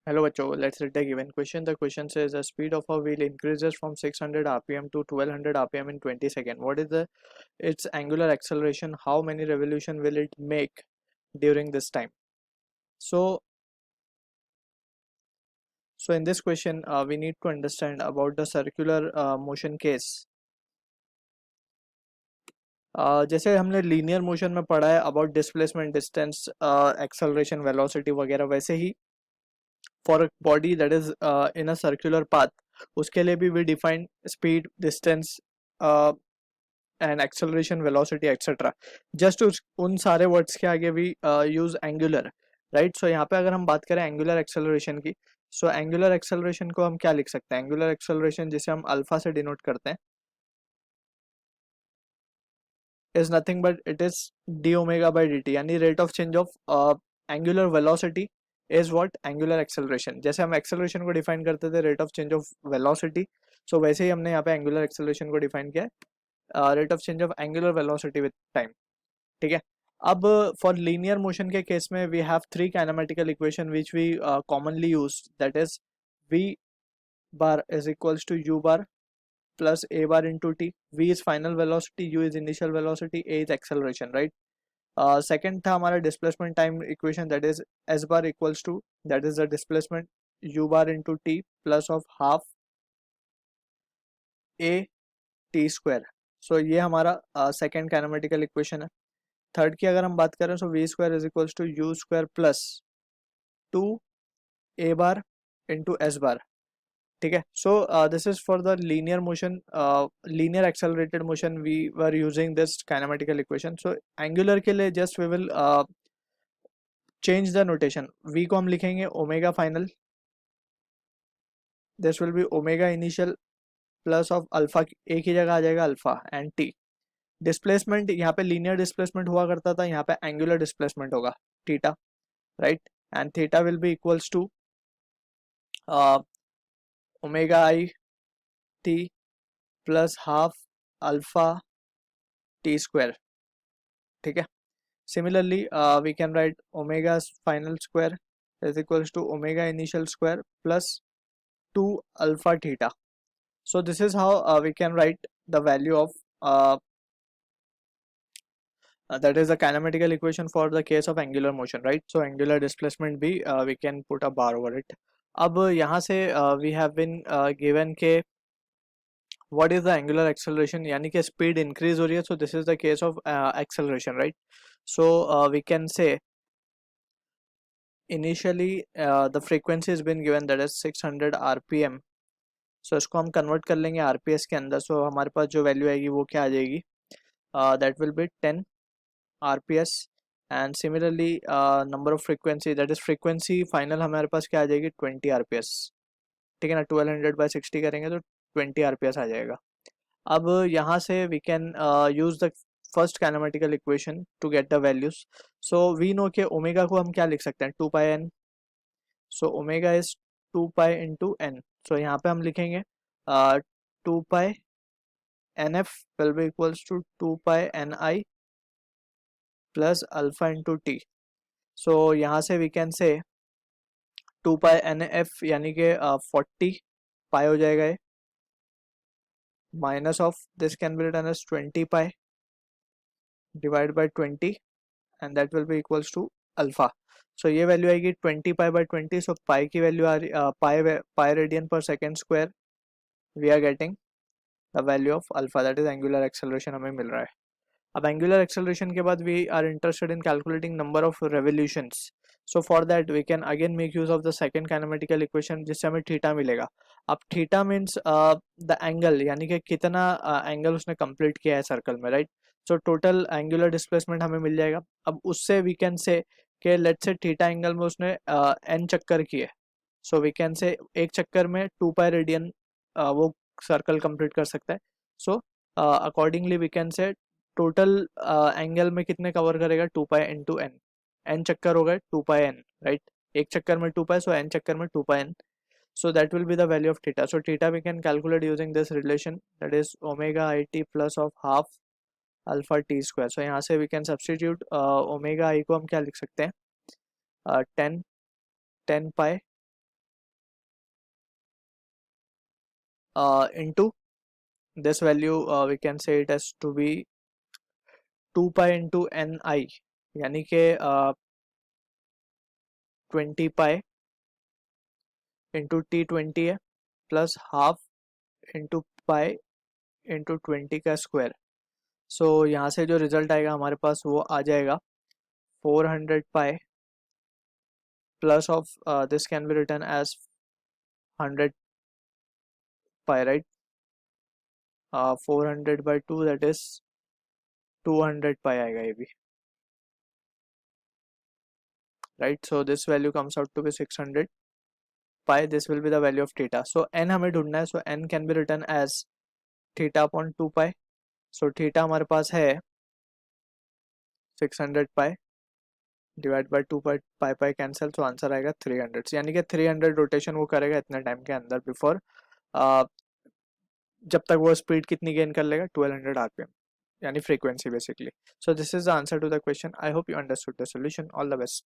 Hello बच्चों, let's read the given question. The question says the speed of a wheel increases from 600 rpm to 1200 rpm in 20 seconds. What is the its angular acceleration? How many revolution will it make during this time? So, so in this question, we need to understand about the circular motion case. जैसे हमने linear motion में पढ़ा है about displacement distance acceleration velocity वगैरह, वैसे ही for a body that is in a circular path उसके लिए भी we define speed distance and acceleration velocity etcetera. Just उन सारे वर्ड्स के आगे भी यूज एंगुलर, राइट. सो यहाँ पे अगर हम बात करें एंगुलर एक्सेलरेशन की, सो एंगुलर एक्सेलरेशन को हम क्या लिख सकते हैं? एंगुलर एक्सेलरेशन जिसे हम अल्फा से डिनोट करते हैं is nothing but it is d omega by d t, यानी rate of change of angular velocity is what angular acceleration. जैसे हम एक्सेलरेशन को डिफाइन करते थे rate of change of velocity, so वैसे ही हमने यहाँ पे एंगुलर एक्सेलरेशन को डिफाइन किया है rate of change of angular velocity with time. ठीक है. अब फॉर लीनियर मोशन के केस में we have three kinematical equation which we commonly use, that is v bar is equals to u bar plus a bar into t. v is final velocity, u is initial velocity, a is acceleration, right. Second था हमारा displacement time equation, that is s bar equals to, that is the displacement, u bar into t plus of half a t square. so ये हमारा second kinematical equation है. Third की अगर हम बात करें so v square is equals to u square plus 2 a bar into s bar. ठीक है. So this is for the linear motion, linear accelerated motion we were using this kinematical equation. So angular के लिए just we will change the notation. v को हम लिखेंगे omega final, this will be omega initial plus of alpha, एक ही जगह आ जाएगा alpha and t. Displacement यहाँ पे लीनियर डिस्प्लेसमेंट हुआ करता था, यहाँ पे एंगुलर डिस्प्लेसमेंट होगा theta, right. And theta will be equals to omega i t plus half alpha t square. ठीक है. Similarly we can write omega final square is equals to omega initial square plus 2 alpha theta. so this is how we can write the value of that is the kinematical equation for the case of angular motion, right. so angular displacement भी we can put a bar over it. अब यहाँ से we have been given के what is the angular acceleration, यानी कि speed increase हो रही है. so this is the case of acceleration, right. so we can say initially the frequency has been given, that is 600 rpm. so इसको हम convert कर लेंगे rps के अंदर. so हमारे पास जो value आएगी वो क्या आ जाएगी, that will be 10 rps. and similarly number of frequency, that is frequency final हमारे पास क्या आ जाएगी 20 rps. ठीक है ना. 1200/60 करेंगे तो 20 rps आ जाएगा. अब यहाँ से we can use the first kinematical equation to get the values. So we know के ओमेगा को हम क्या लिख सकते हैं 2 pi n. So omega is 2 pi into n. So यहाँ पे हम लिखेंगे 2 pi n f will be equals to 2 pi n i plus alpha into t. So यहाँ से वी कैन से 2 पाई एन एफ यानी कि 40 पाई हो जाएगा ये, minus of this can be written as 20 pi divided by 20 and that will be equals to alpha. so ये value आएगी 20 pi by 20. so pi की वैल्यू आ रही pi radian per second square. we are getting the value of alpha, that is angular acceleration हमें मिल रहा है. अब angular acceleration के बाद we are interested in calculating number of revolutions. So for that we can again make use of the second kinematical equation जिससे हमें theta मिलेगा. अब थीटा मीन्स द एंगल, यानी कि कितना एंगल उसने कंप्लीट किया है सर्कल में, right. So total angular displacement हमें मिल जाएगा. अब उससे वी कैन से कि लेट्स से थीटा एंगल में उसने एन चक्कर किए. सो वी कैन से एक चक्कर में 2 पाई रेडियन वो सर्कल कंप्लीट कर सकता है. So accordingly we can say total angle में कितने कवर करेगा 2 पाई इंटू एन. एन चक्कर हो गए 2 पाई एन, राइट. एक चक्कर में 2 पाई, सो एन चक्कर में 2 pi N. so that will be the value of theta. so theta we can calculate using this relation, that is omega it plus of half alpha t square. so यहाँ से we can substitute omega I को हम क्या लिख सकते हैं 10 पाई into this value, we can say it as to be 2 pi into ni, यानी कि 20 pi into t20 है plus half into pi into 20 का स्क्वायर. सो यहाँ से जो रिजल्ट आएगा हमारे पास वो आ जाएगा 400 pi plus of this can be written as 100 pi, right. 400 by 2 that is 200 pi आएगा ये भी, right. So this value comes out to be 600 pi. This will be the value of theta. So n हमें ढूंढना है. So n can be written as theta upon 2 pi. So theta हमारे पास है 600 pi divide by 2 pi, pi pi cancel, तो answer आएगा 300. यानी कि 300 rotation वो करेगा इतने टाइम के अंदर बिफोर, जब तक वो स्पीड कितनी गेन कर लेगा, 1200 आरपीएम, यानी frequency basically. So this is the answer to the question. I hope you understood the solution. All the best.